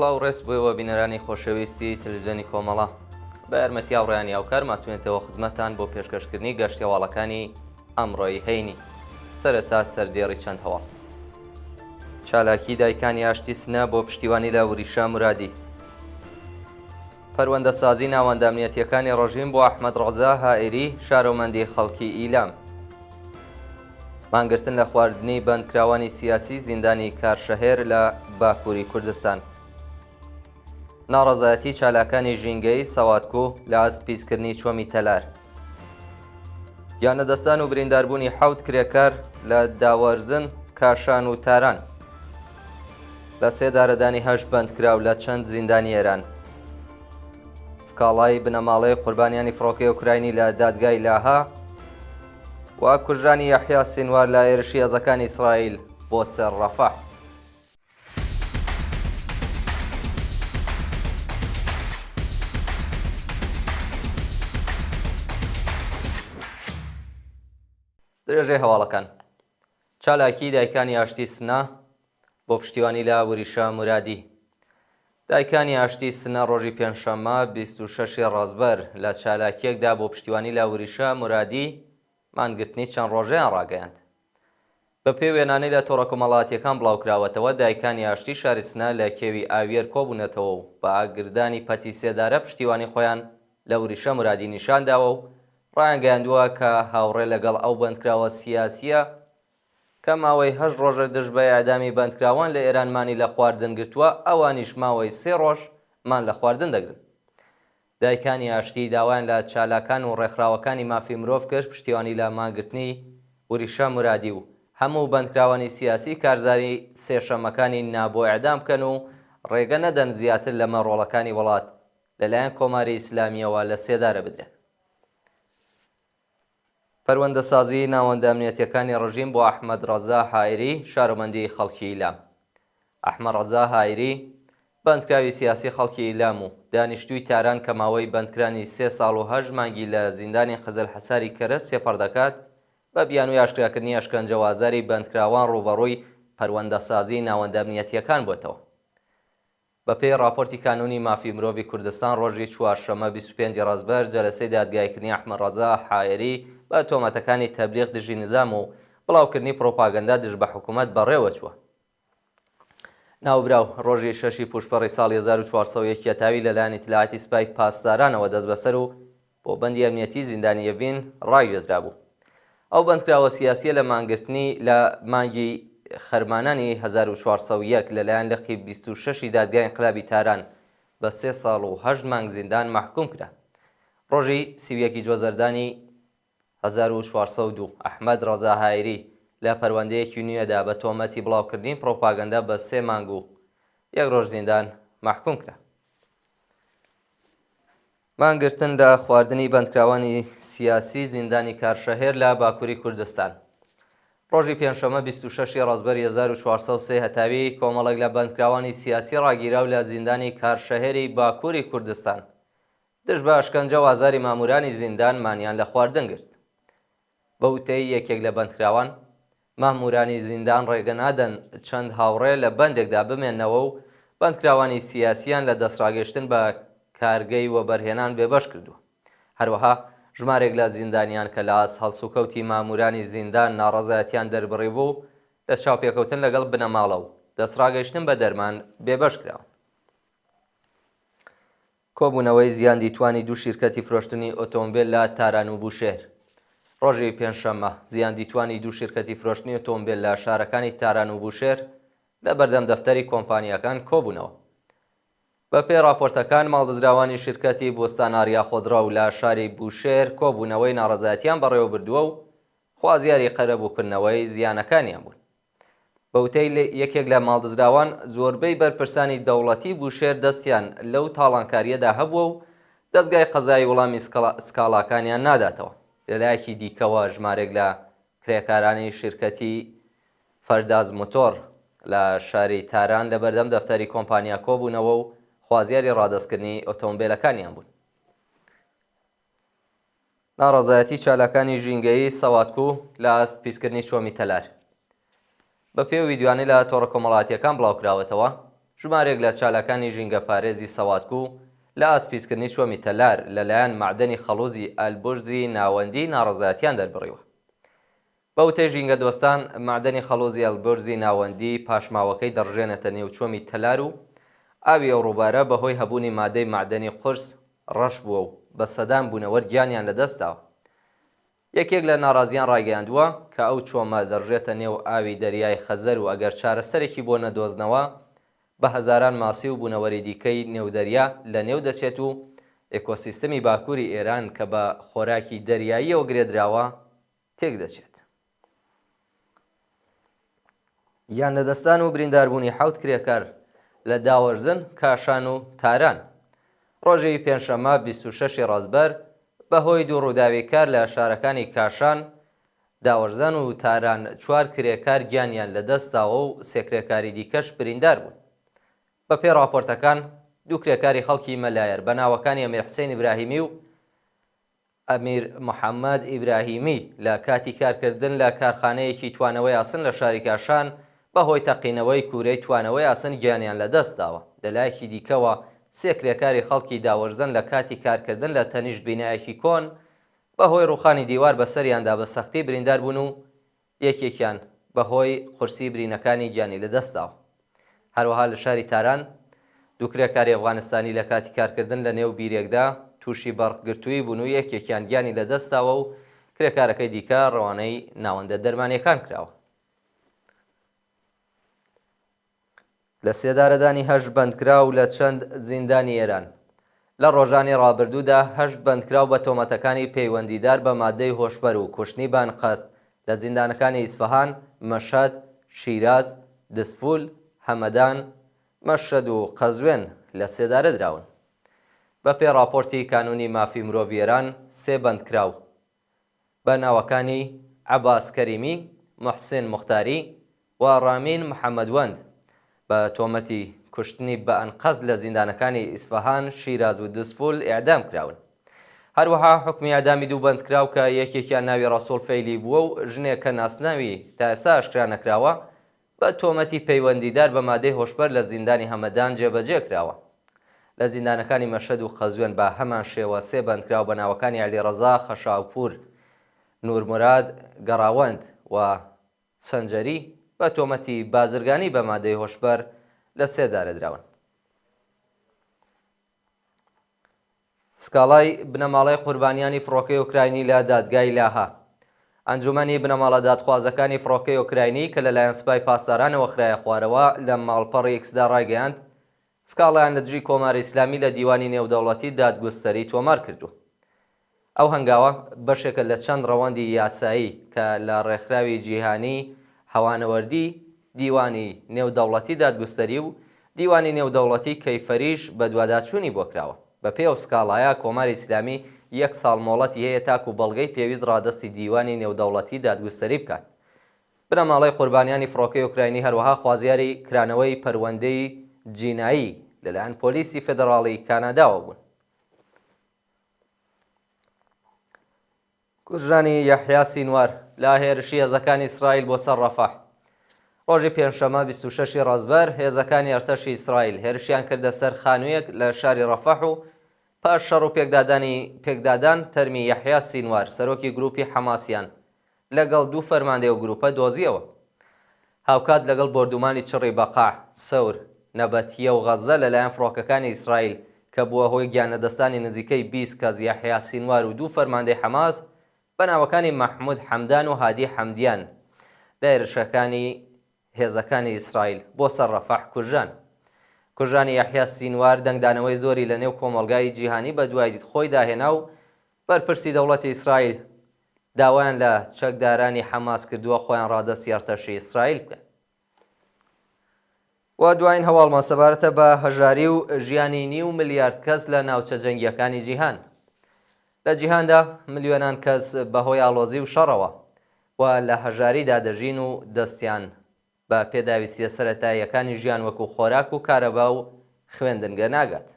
سڵاو ڕێز بۆیەوە بینەرانی خۆشەویستی تەلەڤیزیۆنی کۆمەڵە بە یارمەتی هاوڕێیان یاوکار ماتوێنێتەوە خزمەتتان بۆ پێشکەشکردنی گەشتی هەواڵەکانی ئەمڕۆی هەینی. سەرەتا سەردێڕی چەند هەواڵ. چالاکی دایکانی ئاشتی سنە بۆ پشتیوانی لە وریشە مرادی. پەروەندەسازی ناوەندامنیەتیەکانی ڕۆژین بۆ ئەحمەد ڕەزا هائیری شارۆمەندی خەڵکی ئیلام. مانگرتن لە خواردنی بەندکراوانی سیاسی زیندانی کارشەهێر لە باکووری کوردستان. ناڕەزایەتی چالاکانی ژینگەی سەواتکۆ لە ئاسپیسکردنی چۆمی تەلار. یانەدەستان و برینداربوونی حەوت کرێکار لە داوەرزن، کاشان و تاران. لە سێ دارەدانی هەشت بەندکراو لە چەند زیندانی ئێران. سکاڵای بنەماڵەی قوربانیانی فڕۆکەی ئوکراینی لە دادگای لاها و کوژرانی یەحیا سینوار لە ئێرشی هێزەکانی ئیسرائیل بۆ سەر ڕەفح. درێژەی هەواڵەکان. چالاکی دایکانی ئاشتی سنە بۆ پشتیوانی لە وریشە مرادی. دایکانی ئاشتی سنە ڕۆژی پێنجشەممە 26 ڕازبەر لە چالاکیەکدا بۆ پشتیوانی لە وریشە مرادی مانگرتنی چەند ڕۆژەیان ڕاگەیاند. بە پێی وێنانەی لە تۆڕە کۆمەڵایەتیەکان بڵاوکراوەتەوە دایکانی ئاشتی شاری سنە لە کێوی ئاویێر کۆبوونەتەوە و بە ئاگردانی پەتی سێدارە پشتیوانی خۆیان لە وریشە مرادی نیشانداوە و ڕایانگەیاندووە کە هاوڕێ لەگەڵ ئەو بەندکراوە سیاسیە کە ماوەی 8 ڕۆژە دژ بە ئەعدامی بەندکراوان لە ئێرانمانی لە خواردن گرتووە، ئەوانیش ماوەی 3 ڕۆژ مان لە خواردن دەگرن. دایکانی ئاشتی داوایان لە چالاکان و ڕێکخراوەکانی مافی مرۆڤ کرد پشتیوانی لە مانگرتنی وریشە مرادی و هەموو بەندکراوانی سیاسی کارزاری سێشەمەکانی نابۆ ئەعدام بکەن و ڕێگە نەدەن زیاتر لەمە ڕۆڵەکانی وڵات لەلایەن کۆماری ئیسلامیەوە لە سێدارە بدرێن. پەروەندەسازی ناوەندامنیەتیەکانی ڕژیم بۆ ئەحمەد ڕەزا هائیری شارۆمەندی خەڵکی ئیلام. ئەحمەد ڕەزا هائیری بەندکراوی سیاسی خەڵکی ئیلام و دانیشتووی تاران کە ماوەی بەندکرانی 3 ساڵ و 8 مانگی لە زیندانی قزل حەساری کەرەس سێپەڕ دەکات بە بیانووی ئاشکراکردنی ئەشکەنجەوازاری بەندکراوان ڕوبەڕووی پەروەندەسازی ناوەندامنیەتیەکان بووێتەوە. بە پێی راپۆرتی کانونی مافی مرۆڤی کوردستان ڕۆژی چوارشەممە 25 ڕازبەر جەلسەی دادگایکردنی ئەحمەد ڕەزا هائیری بە تۆمەتەکانی تەبلیغ دژی نظام و بڵاوکردنی پرۆپاگەندا دژ بە حکوومەت بەڕێوە چووە. ناوبراو ڕۆژی 6 پوشپەڕی ساڵی 1401 یەتاوی لەلایەن ئیتلاعاتی سوپای پاسدارانەوە دەست بەسەر و بۆ بەندی ئەمنیەتی زیندانی یەڤین ڕاوێزرا بوو. ئەو بەندکراوە سیاسیە لە مانگرتنی لە مانگی خەرمانانی 1401 لەلایەن لەقی 26 دادگای ئینقلابی تاران بە 3 ساڵ و 8 مانگ زیندان محکوم کرا. ڕۆژی 31 جۆزەردانی 1402 ئەحمەد ڕەزا هائیری لە پەروەندەیەکی نوێدا بە تۆمەتی بڵاوکردنی پرۆپاگەندا بە 3 مانگ و 1 ڕۆژ زیندان محکوم کرا. مانگرتن لە خواردنی بەندکراوانی سیاسی زیندانی کارشەهێر لە باکووری کوردستان. ڕۆژی پێنجشەممە 26 ڕازبەری 1403 هەتاوی کۆمەڵێک لە بەندکراوانی سیاسی ڕاگیراو لە زیندانی کارشەهێری باکووری کوردستان دژ بە ئەشکەنجە و ئازاری مامورانی زیندان مانیان لە خواردن گرت. بە وتەی یەکێک لە بەندکراوان، مامورانی زیندان ڕێگە نادەن چەند هاوڕێ لە بەندێکدا بمێنەوە و بەندکراوانی سیاسیان لە دەستڕاگەشتن بە کارگەی وەبەرهێنان بێبەش کردووە. هەروەها ژمارێک لە زیندانیان کە لە ئاس هەڵسوکەوتی مامورانی زیندان ناڕەزایەتیان دەربڕی بوو لە چاوپێکەوتن لەگەڵ بنەماڵە و دەستڕاگەشتن بە دەرمان بێبەش کراون. کۆبوونەوەی زیان دیتوانی دوو شیرکەتی فرۆشتنی ئۆتۆمبیل لە تاران و بوشێر. ڕۆژی پێنجشەممە زیان دیتوانی دوو شیرکەتی فرۆشتنی ئۆتۆمبیل لە شارەکانی تاران و بوشێر لە بەردەم دەفتەری کۆمپانیەکان کۆبوونەوە. بە پێی راپۆرتەکان ماڵدەزراوانی شیرکەتی بۆستاناریا خۆدڕە و لە شاری بوشێر کۆبوونەوەی ناڕەزایەتیان بەڕێوە بردووە و خوازیاری قەرەبووکردنەوەی زیانەکانیان بوون. بە وتەی یەکێک لە ماڵدەزراوان، زۆربەی بەرپرسانی دەوڵەتی بوشێر دەستیان لەو تاڵانکاریەدا هەبووە و دەستگای قەزای وەڵامی سکاڵاکانیان ناداتەوە. لەلایەکی دیکەوە ژمارێک لە کرێکارانی شیرکەتی فەرداز مۆتۆر لە شاری تاران لە بەردەم دەفتەری کۆمپانیا کۆبوونەوە و خوازیاری ڕادەستکردنی ئۆتۆمبیلەکانیان بوون. ناڕەزایەتی چالاکانی ژینگەی سەواتکۆ لە ئاسپیسکردنی چۆمی تەلار. بە پێی ویدیوانەی لە تۆڕە کۆمەڵایەتیەکان بڵاوکراوەتەوە، ژمارێک لە چالەکانی ژینگە پارێزی سەواتکو لە ئاسپیسکردنی چۆمی تەلار لەلایەن معدەنی خەڵوزی ئەلبورزی ناوەندی ناڕەزایەتیان دەربڕیوە. بەوتەی ژینگە دۆستان معدەنی خەڵوزی ئەلبورزی ناوەندی پاشماوەکەی دەڕژێنێتە نێو چۆمی تەلار و ئاوی ئەو ڕووبارە بەهۆی هەبوونی مادەی معدەنی قورس ڕەش بووە و بە سەدان بوونەوە گیانیان لەدەستاوە. یەکێک لە ناڕازیان ڕایگەیاندووە کە ئەو چۆمە دەڕژێتە نێو ئاوی دەریای خەزەر و ئەگەر چارەسەرێکی بۆ نەدۆزنەوە بە هەزاران ماسی و بوونەوەری دیکەی نێودەریا لە نێو دەچێت و ئێکۆسیستەمی باکووری ئێران کە بە خۆراکی دەریاییەوە گرێدراوە تێک دەچێت. یان لەدەستان و برینداربوونی حەوت کرێکار لە داوەرزن، کاشان و تاران. ڕۆژی پێنجشەممە 26 ڕازبەر بەهۆی دوو ڕووداوی کار لە شارەکانی کاشان، داوەرزان و تاران 4 کرێکار گیانیان لەدەستاوە و 3 کرێکاری دیکەش بریندار بوون. بە پێی راپۆرتەکان دوو کرێکاری خەڵکی مەلایر بە ناوەکانی ئەمیر حسین ئیبراهیمی و ئەمیر محەممەد ئیبراهیمی لە کاتی کارکردن لە کارخانەیەکی توانەوەی ئاسن لە شاری کاشان بەهۆی تەقینەوەی کوورەی توانەوەی ئاسن گیانیان لەدەستداوە. لەلایەکی دیکەوە 3 کرێکاری خەڵکی داوەرزن لە کاتی کارکردن لە تەنیشت بینایەکی کۆن بەهۆی ڕووخانی دیوار بەسەریاندا بە سەختی بریندار بوون و یەکێکیان بەهۆی قورسی برینەکانی گیانی لەدەستداوە. هەروەها لە شاری تاران دوو کرێکاری ئەفغانستانی لە کاتی کارکردن لە نێو بیرێکدا تووشی بەڕگرتووی بوون و یەکێکیان گیانی لەدەستاوە و کرێکارەکەی دیکە ڕەوانەی ناوەندە دەرمانیەکان کراوە. لە سێدارەدانی 8 بەندکراو لە چەند زیندانی ئێران لە ڕۆژانی ڕابردوودا 8 بەندکراو بە تۆمەتەکانی پەیوەندیدار بە مادەی هۆشبەر و کوشتنی بانقەست لە زیندانەکانی ئیسفەهان، مەشەد، شیراز، دسپول، هەمەدان، مەشەد و قەزوێن لە سێدارە دراون. بە پێی راپۆرتی کانونی مافی مرۆڤ ئێران 3 بەندکراو بە ناوەکانی عەباس کەریمی، موحسین موختاری و ڕامین محەممەدوەند بە تۆمەتی کوشتنی بە ئەنقەز لە زیندانەکانی ئیسفەهان، شیراز و دسپول ئیعدام کراون. هەروەها حکمی ئەعدامی دوو بەندکراو کە یەکێکیان ناوی ڕەسوڵ فەیلی بووە و ژنێک کە ناسناوی تا ئێستا ئاشکرا نەکراوە بە تۆمەتی پەیوەندیدار بە مادەی هۆشبەر لە زیندانی هەمەدان جێبەجێ کراوە. لە زیندانەکانی مەشەد و قەزوێن بە هەمان شێوە 3 بەندکراو بە ناوەکانی عەلیڕەزا، خەشاوپور، نورموراد، گەڕاوەند و سەنجەری بە تۆمەتی بازرگانی بە مادەی هۆشبەر لە سێدارە دراون. سکاڵای بنەماڵەی قوربانیانی فڕۆکەی ئوکراینی لە دادگای لاها. ئەنجومەنی بنەماڵە دادخوازەکانی فڕۆکەی ئوکراینی کە لەلایەن سوپای پاسدارانەوە خرایە خوارەوە لە ماڵپەڕی ئێکسدا ڕایگەیاند سکاڵایان لە دژی کۆماری ئیسلامی لە دیوانی نێودەوڵەتی دادگوستەری تۆمار کردو. ئەو هەنگاوە بەشێکە لە چەند ڕەوەندی یاسایی کە لە ڕێکخراوی جیهانی هەوانەوەردی، دیوانی نێودەوڵەتی دادگوستەری و دیوانی نێودەوڵەتی کەیفەریش بە دوواداچوونی بۆ کراوە. بە پێی ئەو سکاڵایە کۆماری ئیسلامی 1 ساڵ مۆڵەتی هەیە تاکو بەڵگەی پێویست ڕادەستی دیوانی نێودەوڵەتی دادگوستەری بکات. بنەماڵەی قوربانیانی فڕۆکەی ئوکراینی هەروەها خوازیاری کرانەوەی پەروەندەی جینایی لەلایەن پۆلیسی فێدراڵی کاناداوە بوون. کوژرانی یەحیا سینوار لە هێرشی هێزەکانی ئیسرائیل بۆ سەر ڕەفەح. ڕۆژی پێنجشەممە 26 ڕازبەر هێزەکانی ئەرتەشی ئیسرائیل هێرشیان کردە سەر خانوویەک لە شاری ڕەفەح و پاش شەڕ و پێکدادان تەرمی یەحیا سینوار سەرۆکی گروپی حەماسیان لەگەڵ دوو فەرماندەی و گروپە دۆزیەوە. هاوکات لەگەڵ بردومانی چڕی بەقاع، سەور، نەبەتیە و غەزە لەلایەن فڕۆکەکانی ئیسرائیل کە بووە هۆی گیانەدەستانی نزیکەی 20 کەس یەحیا سینوار و دوو فەرماندەی حەماس بە ناوەکانی مەحموود حەمدان و هادی حەمدیان لە هێرشەکانی هێزەکانی ئیسرائیل بۆ سەر ڕەفەح کوژان. کوژانی یەحیا سینوار دەنگدانەوەی زۆری لە نێو کۆمەڵگای جیهانی بە دوای خۆی داهێنا و بەرپرسی دەوڵەتی ئیسرائیل داوایان لە چەکدارانی حەماس کردووە خۆیان ڕادەستی ئەرتەشی ئیسرائیل بکەن. و دوایین هەواڵمان سەبارەتە بە هەژاری و ژیانی 9 ملیارد کەس لە ناوچە جەنگیەکانی جیهان. لە جیهاندا ملیۆنان کەس بەهۆی ئاڵۆزی و شەڕەوە و لە هەژاریدا دەژین و دەستیان بە پێداویستیە سەرەتاییەکانی ژیان وەکو خۆراک و کارەبا و خوێندنگە ناگات.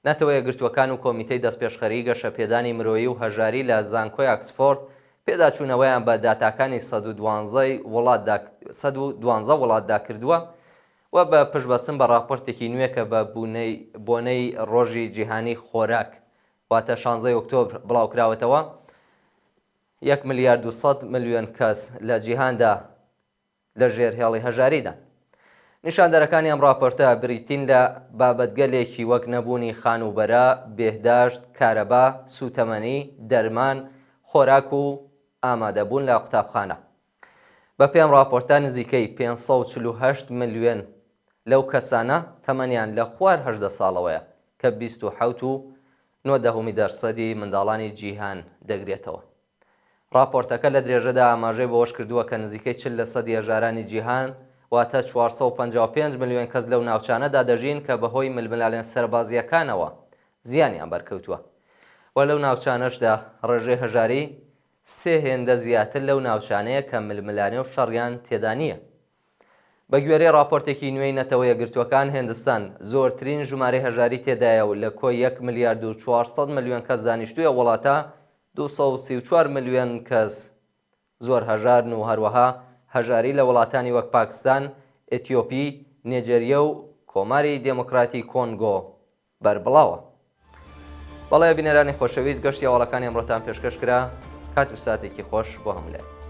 نەتەوە یەکگرتووەکان و کۆمیتەی دەستپێشخەری گەشەپێدانی مرۆیی و هەژاری لە زانکۆی ئاکسفۆرد پێداچوونەوەیان بە داتاکانی 112 وڵاتدا کردووە و بە پشتبەستن بە راپۆرتێکی نوێ کە بە بۆنەی ڕۆژی جیهانی خۆراک واتە 16 ئۆکتۆبر بڵاوکراوەتەوە 1 ملیارد و 100 ملیۆن کەس لە جیهاندا لە ژێر هێڵی هەژاریدا. نیشاندەرەکانی ئەم راپۆرتە بریتین لە بابەتگەلێکی وەک نەبوونی خانوبەرە، بێهداشت، کارەبا، سوتەمەنی، دەرمان، خۆراک و ئامادەبوون لە قوتابخانە. بە پێم راپۆرتە نزیکەی 548 ملیۆن لەو کەسانە تەمەنیان لە خوار 18 ساڵەوەیە کە 27.9% منداڵانی جیهان دەگرێتەوە. راپۆرتەکە لە درێژەدا ئاماژەی بەوەش کردووە کە نزیکەی 40% هێژارانی جیهان واتە 455 ملیۆن کەس لەو ناوچانەدا دەژین کە بەهۆی ململانێن سەربازیەکانەوە زیانیان بەرکەوتووە و لەو ناوچانەشدا ڕێژەی هەژاری 3 هێندە زیاتر لەو ناوچانەیە کە ململانێ و شەڕیان تێدا نییە. بە گوێرەی راپۆرتێکی نوێی نەتەوە یەکگرتووەکان هێندستان زۆرترین ژمارەی هەژاری تێدایە و لە کۆی 1 ملیارد و 400 ملیۆن کەس دانیشتوویە وڵاتە 234 ملیۆن کەس زۆر هەژارن و هەروەها هەژاری لە وڵاتانی وەک پاکستان، ئێتیۆپی، نێجێریە و کۆماری دێموکراتی کۆنگۆ بەربڵاوە. بەڵێ بینەرانی خۆشەویست گەشتی هەواڵەکانی ئەمڕۆتان پێشکەش کرا. کات و ساتێکی خۆش بۆ هەموو لای.